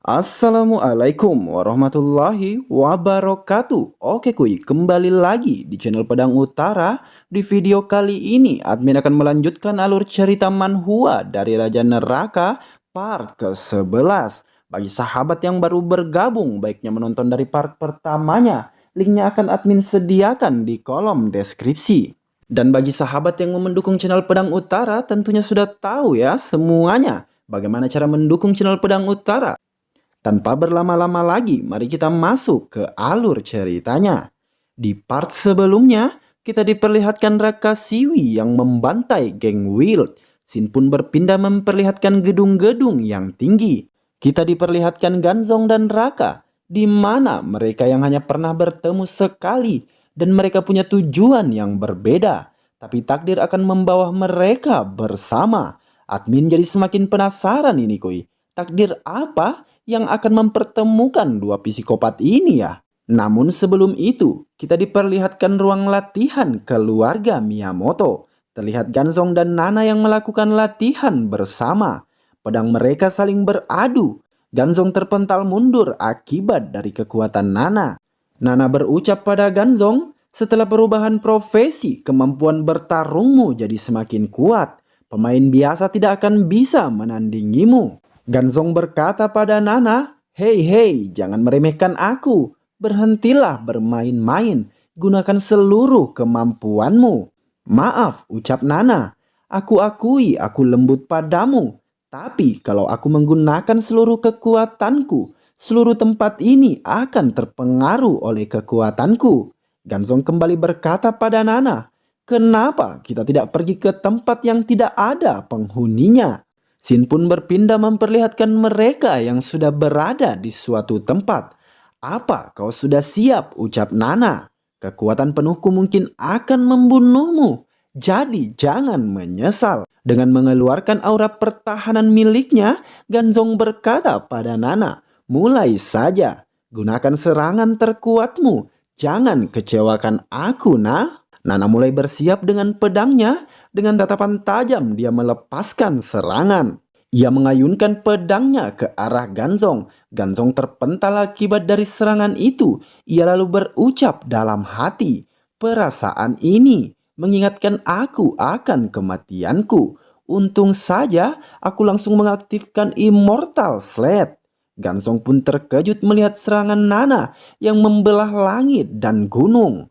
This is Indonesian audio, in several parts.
Assalamualaikum warahmatullahi wabarakatuh. Oke kuy, kembali lagi di channel Pedang Utara. Di video kali ini admin akan melanjutkan alur cerita manhwa dari Raja Neraka part ke-11. Bagi sahabat yang baru bergabung, baiknya menonton dari part pertamanya. Linknya akan admin sediakan di kolom deskripsi. Dan bagi sahabat yang mau mendukung channel Pedang Utara, tentunya sudah tahu ya semuanya. Bagaimana cara mendukung channel Pedang Utara? Tanpa berlama-lama lagi, mari kita masuk ke alur ceritanya. Di part sebelumnya, kita diperlihatkan Raka Siwi yang membantai geng Wild. Sin pun berpindah memperlihatkan gedung-gedung yang tinggi. Kita diperlihatkan Ganzong dan Raka, di mana mereka yang hanya pernah bertemu sekali dan mereka punya tujuan yang berbeda. Tapi takdir akan membawa mereka bersama. Admin jadi semakin penasaran ini kuy. Takdir apa yang akan mempertemukan dua psikopat ini ya? Namun sebelum itu, kita diperlihatkan ruang latihan keluarga Miyamoto. Terlihat Ganzong dan Nana yang melakukan latihan bersama. Pedang mereka saling beradu. Ganzong terpental mundur akibat dari kekuatan Nana. Nana berucap pada Ganzong, setelah perubahan profesi, kemampuan bertarungmu jadi semakin kuat. Pemain biasa tidak akan bisa menandingimu. Ganzong berkata pada Nana, "Hei, jangan meremehkan aku. Berhentilah bermain-main. Gunakan seluruh kemampuanmu." "Maaf," ucap Nana. "Aku akui aku lembut padamu. Tapi kalau aku menggunakan seluruh kekuatanku, seluruh tempat ini akan terpengaruh oleh kekuatanku." Ganzong kembali berkata pada Nana, "Kenapa kita tidak pergi ke tempat yang tidak ada penghuninya?" Sin pun berpindah memperlihatkan mereka yang sudah berada di suatu tempat. "Apa kau sudah siap?" ucap Nana. "Kekuatan penuhku mungkin akan membunuhmu. Jadi jangan menyesal." Dengan mengeluarkan aura pertahanan miliknya, Ganzong berkata pada Nana, "Mulai saja. Gunakan serangan terkuatmu. Jangan kecewakan aku, nah." Nana mulai bersiap dengan pedangnya. Dengan tatapan tajam dia melepaskan serangan. Ia mengayunkan pedangnya ke arah Ganzong. Ganzong terpental akibat dari serangan itu. Ia lalu berucap dalam hati, "Perasaan ini mengingatkan aku akan kematianku. Untung saja aku langsung mengaktifkan Immortal Slate." Ganzong pun terkejut melihat serangan Nana yang membelah langit dan gunung.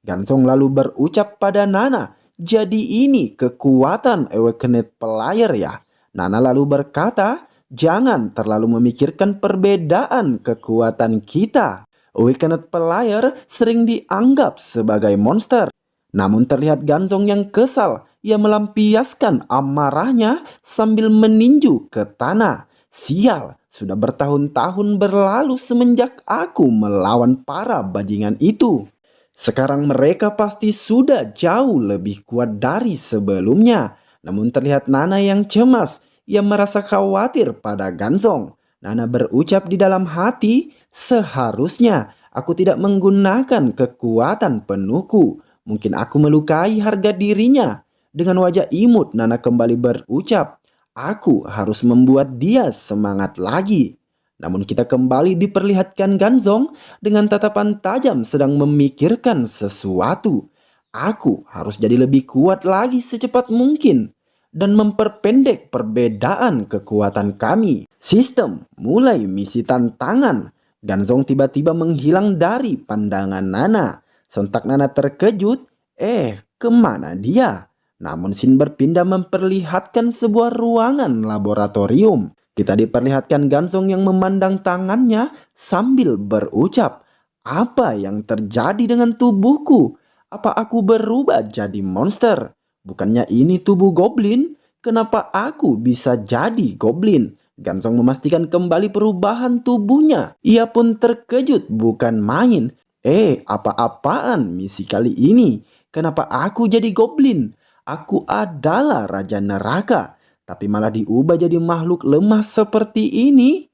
Ganzong lalu berucap pada Nana, "Jadi ini kekuatan Awakened Player ya?" Nana lalu berkata, "Jangan terlalu memikirkan perbedaan kekuatan kita. Awakened Player sering dianggap sebagai monster." Namun terlihat Ganzong yang kesal. Ia melampiaskan amarahnya sambil meninju ke tanah. "Sial, sudah bertahun-tahun berlalu semenjak aku melawan para bajingan itu. Sekarang mereka pasti sudah jauh lebih kuat dari sebelumnya." Namun terlihat Nana yang cemas. Ia merasa khawatir pada Ganzong. Nana berucap di dalam hati, "Seharusnya aku tidak menggunakan kekuatan penuhku. Mungkin aku melukai harga dirinya." Dengan wajah imut Nana kembali berucap, "Aku harus membuat dia semangat lagi." Namun kita kembali diperlihatkan Ganzong dengan tatapan tajam sedang memikirkan sesuatu. "Aku harus jadi lebih kuat lagi secepat mungkin dan memperpendek perbedaan kekuatan kami." Sistem mulai misi tantangan. Ganzong tiba-tiba menghilang dari pandangan Nana. Sontak Nana terkejut. Kemana dia? Namun Sin berpindah memperlihatkan sebuah ruangan laboratorium. Kita diperlihatkan Ganzong yang memandang tangannya sambil berucap, "Apa yang terjadi dengan tubuhku? Apa aku berubah jadi monster? Bukannya ini tubuh goblin? Kenapa aku bisa jadi goblin?" Ganzong memastikan kembali perubahan tubuhnya. Ia pun terkejut bukan main. Apa-apaan misi kali ini? Kenapa aku jadi goblin? Aku adalah Raja Neraka, tapi malah diubah jadi makhluk lemah seperti ini.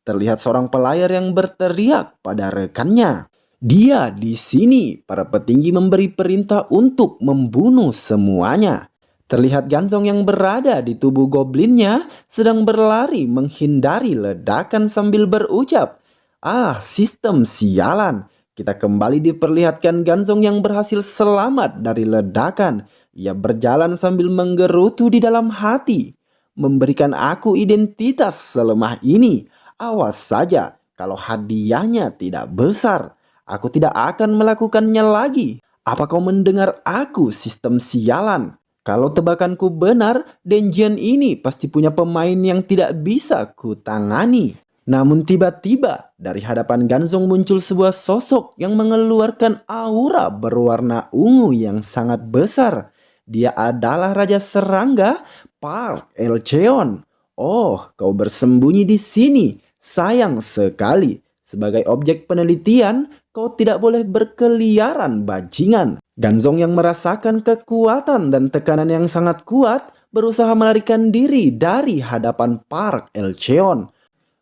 Terlihat seorang pelayar yang berteriak pada rekannya, "Dia di sini." Para petinggi memberi perintah untuk membunuh semuanya. Terlihat Gansong yang berada di tubuh goblinnya sedang berlari menghindari ledakan sambil berucap, "Ah, sistem sialan." Kita kembali diperlihatkan Gansong yang berhasil selamat dari ledakan. Ia berjalan sambil menggerutu di dalam hati. Memberikan aku identitas selemah ini. Awas saja, kalau hadiahnya tidak besar, aku tidak akan melakukannya lagi. Apa kau mendengar aku, sistem sialan? Kalau tebakanku benar, Denjian ini pasti punya pemain yang tidak bisa kutangani. Namun tiba-tiba dari hadapan Gansong muncul sebuah sosok yang mengeluarkan aura berwarna ungu yang sangat besar. Dia adalah Raja Serangga, Park Elcheon. Oh, kau bersembunyi di sini. Sayang sekali. Sebagai objek penelitian, kau tidak boleh berkeliaran, bajingan. Gansong yang merasakan kekuatan dan tekanan yang sangat kuat berusaha melarikan diri dari hadapan Park Elcheon.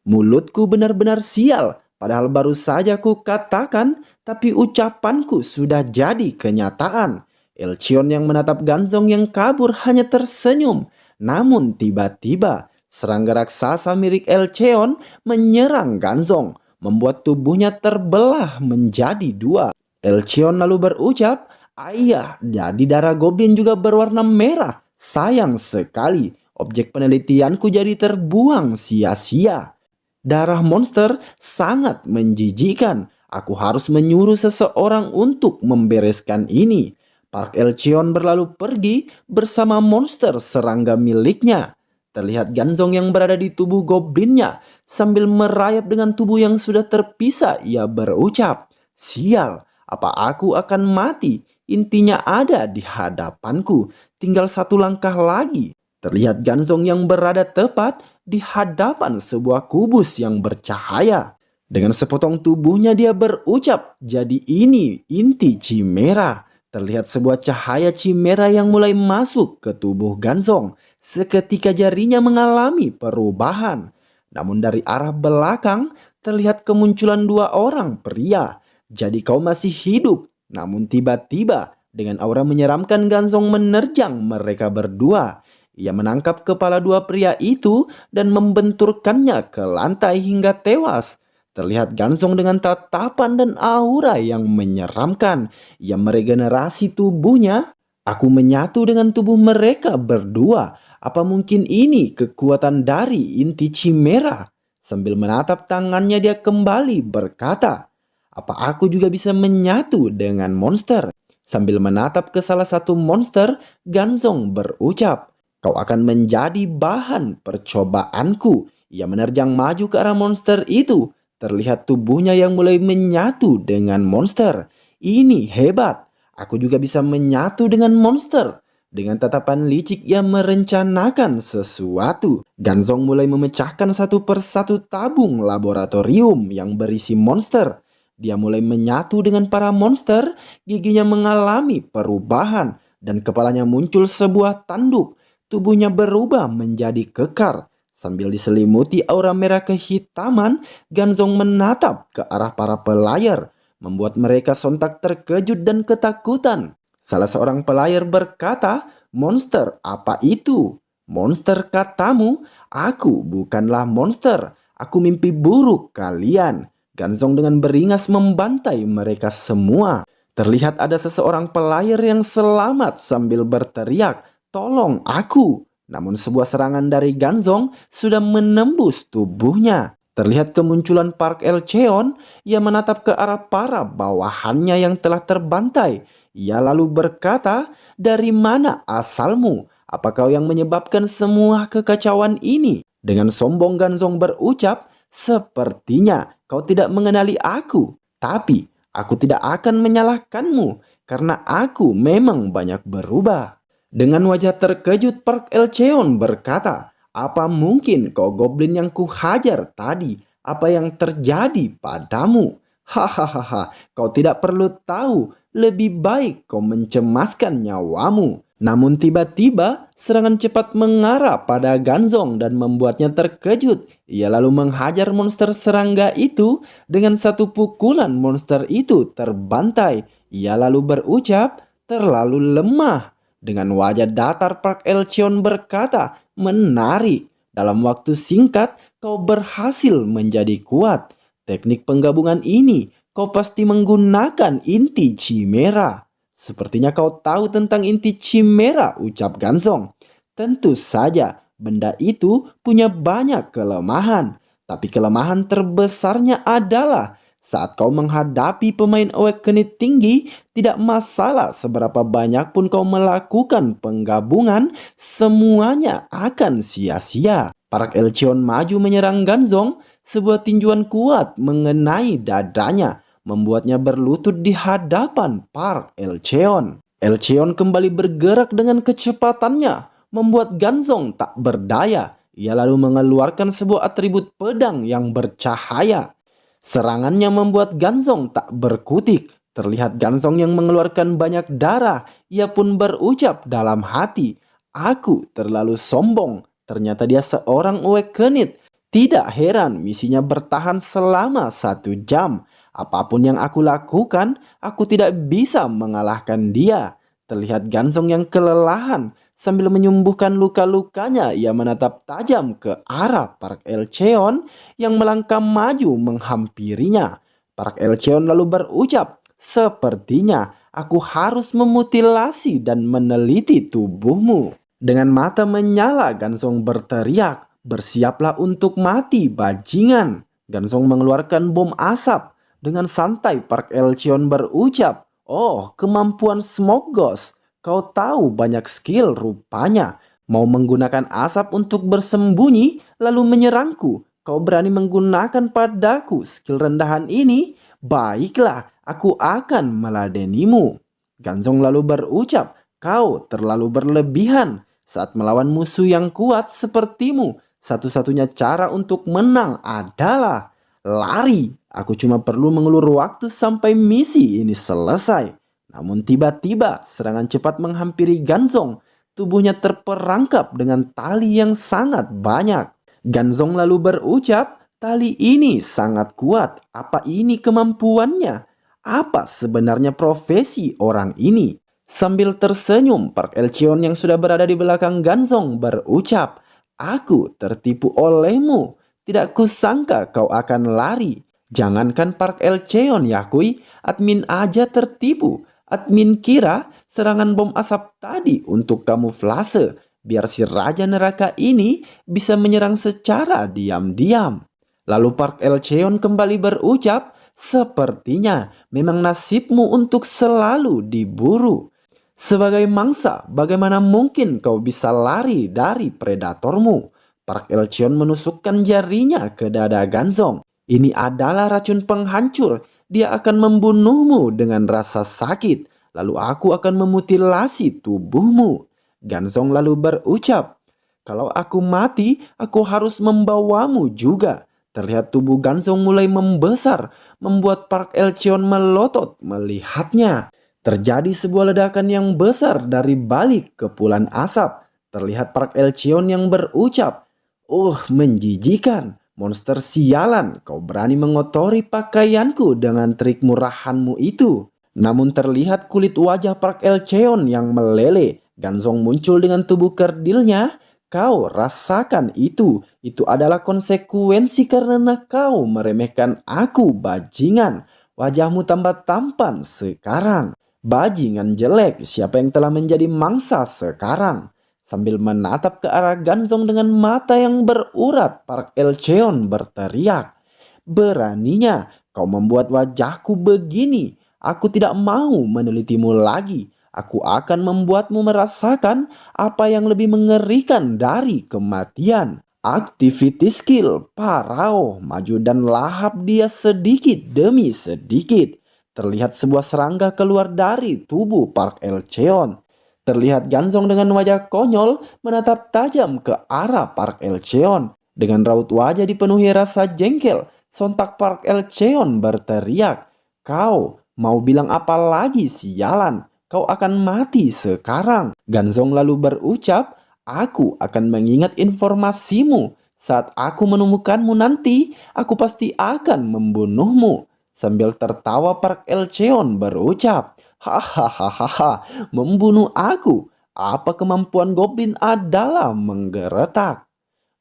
Mulutku benar-benar sial, padahal baru saja ku katakan, tapi ucapanku sudah jadi kenyataan. Elcheon yang menatap Gansong yang kabur hanya tersenyum. Namun tiba-tiba, serangga raksasa milik Elcheon menyerang Gansong, membuat tubuhnya terbelah menjadi dua. Elcheon lalu berucap, "Ayah, jadi darah goblin juga berwarna merah. Sayang sekali, objek penelitianku jadi terbuang sia-sia. Darah monster sangat menjijikan. Aku harus menyuruh seseorang untuk membereskan ini." Park Elcheon berlalu pergi bersama monster serangga miliknya. Terlihat Gansong yang berada di tubuh goblinnya. Sambil merayap dengan tubuh yang sudah terpisah, ia berucap, "Sial, apa aku akan mati? Intinya ada di hadapanku. Tinggal satu langkah lagi." Terlihat Gansong yang berada tepat di hadapan sebuah kubus yang bercahaya. Dengan sepotong tubuhnya dia berucap, "Jadi ini inti Chimera." Terlihat sebuah cahaya Chimera yang mulai masuk ke tubuh Gansong. Seketika jarinya mengalami perubahan. Namun dari arah belakang terlihat kemunculan dua orang pria. "Jadi kau masih hidup?" Namun tiba-tiba dengan aura menyeramkan Gansong menerjang mereka berdua. Ia menangkap kepala dua pria itu dan membenturkannya ke lantai hingga tewas. Terlihat Gansong dengan tatapan dan aura yang menyeramkan. Ia meregenerasi tubuhnya. "Aku menyatu dengan tubuh mereka berdua. Apa mungkin ini kekuatan dari inti Chimera?" Sambil menatap tangannya dia kembali berkata, "Apa aku juga bisa menyatu dengan monster?" Sambil menatap ke salah satu monster, Gansong berucap, "Kau akan menjadi bahan percobaanku." Ia menerjang maju ke arah monster itu. Terlihat tubuhnya yang mulai menyatu dengan monster. "Ini hebat. Aku juga bisa menyatu dengan monster." Dengan tatapan licik ia merencanakan sesuatu. Gansong mulai memecahkan satu persatu tabung laboratorium yang berisi monster. Dia mulai menyatu dengan para monster, giginya mengalami perubahan, dan kepalanya muncul sebuah tanduk. Tubuhnya berubah menjadi kekar. Sambil diselimuti aura merah kehitaman, Gansong menatap ke arah para pelayar, membuat mereka sontak terkejut dan ketakutan. Salah seorang pelayar berkata, "Monster, apa itu?" "Monster katamu? Aku bukanlah monster. Aku mimpi buruk kalian." Gansong dengan beringas membantai mereka semua. Terlihat ada seseorang pelayar yang selamat sambil berteriak, "Tolong aku!" Namun sebuah serangan dari Gansong sudah menembus tubuhnya. Terlihat kemunculan Park Elcheon. Ia menatap ke arah para bawahannya yang telah terbantai. Ia lalu berkata, "Dari mana asalmu? Apa kau yang menyebabkan semua kekacauan ini?" Dengan sombong Gansong berucap, "Sepertinya kau tidak mengenali aku. Tapi aku tidak akan menyalahkanmu karena aku memang banyak berubah." Dengan wajah terkejut Park Elcheon berkata, "Apa mungkin kau goblin yang kuhajar tadi? Apa yang terjadi padamu?" "Hahaha, kau tidak perlu tahu. Lebih baik kau mencemaskan nyawamu." Namun tiba-tiba serangan cepat mengarah pada Gansong dan membuatnya terkejut. Ia lalu menghajar monster serangga itu. Dengan satu pukulan monster itu terbantai. Ia lalu berucap, "Terlalu lemah." Dengan wajah datar, Park Elcheon berkata, "Menarik. Dalam waktu singkat, kau berhasil menjadi kuat. Teknik penggabungan ini, kau pasti menggunakan inti Chimera." "Sepertinya kau tahu tentang inti Chimera," ucap Gansong. "Tentu saja, benda itu punya banyak kelemahan. Tapi kelemahan terbesarnya adalah saat kau menghadapi pemain awakening tinggi, tidak masalah seberapa banyak pun kau melakukan penggabungan, semuanya akan sia-sia." Park Elcheon maju menyerang Ganzong, sebuah tinjuan kuat mengenai dadanya, membuatnya berlutut di hadapan Park Elcheon. Elcheon kembali bergerak dengan kecepatannya, membuat Ganzong tak berdaya. Ia lalu mengeluarkan sebuah atribut pedang yang bercahaya. Serangannya membuat Ganzong tak berkutik. Terlihat Ganzong yang mengeluarkan banyak darah. Ia pun berucap dalam hati, "Aku terlalu sombong. Ternyata dia seorang awakened. Tidak heran misinya bertahan selama 1 jam. Apapun yang aku lakukan, aku tidak bisa mengalahkan dia." Terlihat Ganzong yang kelelahan. Sambil menyembuhkan luka-lukanya, ia menatap tajam ke arah Park Elcheon yang melangkah maju menghampirinya. Park Elcheon lalu berucap, "Sepertinya aku harus memutilasi dan meneliti tubuhmu." Dengan mata menyala, Gansong berteriak, "Bersiaplah untuk mati, bajingan." Gansong mengeluarkan bom asap. Dengan santai, Park Elcheon berucap, "Oh, kemampuan Smoke Ghost. Kau tahu banyak skill rupanya. Mau menggunakan asap untuk bersembunyi lalu menyerangku. Kau berani menggunakan padaku skill rendahan ini? Baiklah, aku akan meladenimu." Ganzong lalu berucap, "Kau terlalu berlebihan. Saat melawan musuh yang kuat sepertimu, satu-satunya cara untuk menang adalah lari. Aku cuma perlu mengulur waktu sampai misi ini selesai." Namun tiba-tiba serangan cepat menghampiri Ganzong. Tubuhnya terperangkap dengan tali yang sangat banyak. Ganzong lalu berucap, "Tali ini sangat kuat. Apa ini kemampuannya? Apa sebenarnya profesi orang ini?" Sambil tersenyum, Park Elcheon yang sudah berada di belakang Ganzong berucap, "Aku tertipu olehmu. Tidak kusangka kau akan lari." Jangankan Park Elcheon, Yakui, admin aja tertipu. Admin kira serangan bom asap tadi untuk kamuflase, biar si Raja Neraka ini bisa menyerang secara diam-diam. Lalu Park Elcheon kembali berucap, "Sepertinya memang nasibmu untuk selalu diburu. Sebagai mangsa, bagaimana mungkin kau bisa lari dari predatormu?" Park Elcheon menusukkan jarinya ke dada Ganzong. "Ini adalah racun penghancur. Dia akan membunuhmu dengan rasa sakit. Lalu aku akan memutilasi tubuhmu." Ganzong lalu berucap, "Kalau aku mati, aku harus membawamu juga." Terlihat tubuh Ganzong mulai membesar, membuat Park Elcheon melotot melihatnya. Terjadi sebuah ledakan yang besar dari balik kepulan asap. Terlihat Park Elcheon yang berucap, menjijikan. Monster sialan, kau berani mengotori pakaianku dengan trik murahanmu itu." Namun terlihat kulit wajah Park Elcheon yang meleleh. Ganzong muncul dengan tubuh kerdilnya. "Kau rasakan itu. Itu adalah konsekuensi karena kau meremehkan aku, bajingan. Wajahmu tambah tampan sekarang. Bajingan jelek, siapa yang telah menjadi mangsa sekarang?" Sambil menatap ke arah Ganzong dengan mata yang berurat, Park Elcheon berteriak, "Beraninya kau membuat wajahku begini. Aku tidak mau menelitimu lagi. Aku akan membuatmu merasakan apa yang lebih mengerikan dari kematian." Activity skill Parao maju dan lahap dia sedikit demi sedikit. Terlihat sebuah serangga keluar dari tubuh Park Elcheon. Terlihat Ganzong dengan wajah konyol menatap tajam ke arah Park Elcheon. Dengan raut wajah dipenuhi rasa jengkel, sontak Park Elcheon berteriak, "Kau mau bilang apa lagi, sialan? Kau akan mati sekarang." Ganzong lalu berucap, "Aku akan mengingat informasimu. Saat aku menemukanmu nanti, aku pasti akan membunuhmu." Sambil tertawa Park Elcheon berucap, "Hahaha, membunuh aku? Apa kemampuan Goblin adalah menggeretak?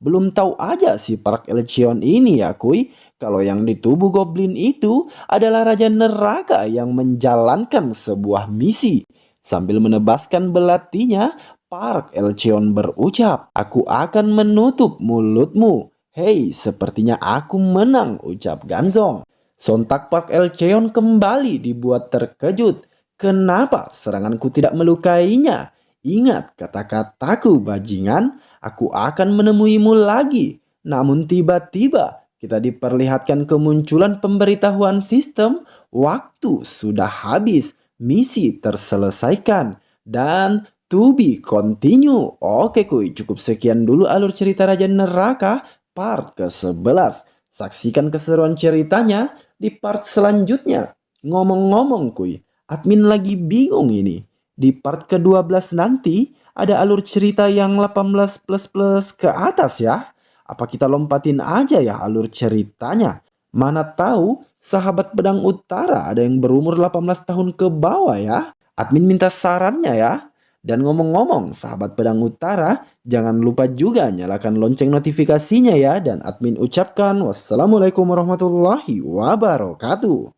Belum tahu aja si Park Elcheon ini ya kuy, kalau yang di tubuh Goblin itu adalah Raja Neraka yang menjalankan sebuah misi. Sambil menebaskan belatinya, Park Elcheon berucap, "Aku akan menutup mulutmu." Hei, sepertinya aku menang, ucap Ganzong. Sontak Park Elcheon kembali dibuat terkejut. Kenapa seranganku tidak melukainya? Ingat kata-kataku, bajingan. Aku akan menemuimu lagi. Namun tiba-tiba kita diperlihatkan kemunculan pemberitahuan sistem. Waktu sudah habis. Misi terselesaikan. Dan to be continue. Oke kuy, cukup sekian dulu alur cerita Raja Neraka part ke-11. Saksikan keseruan ceritanya di part selanjutnya. Ngomong-ngomong kuy, admin lagi bingung ini. Di part ke-12 nanti ada alur cerita yang 18 plus ke atas ya. Apa kita lompatin aja ya alur ceritanya? Mana tahu sahabat pedang utara ada yang berumur 18 tahun ke bawah ya. Admin minta sarannya ya. Dan ngomong-ngomong sahabat pedang utara, jangan lupa juga nyalakan lonceng notifikasinya ya. Dan admin ucapkan wassalamualaikum warahmatullahi wabarakatuh.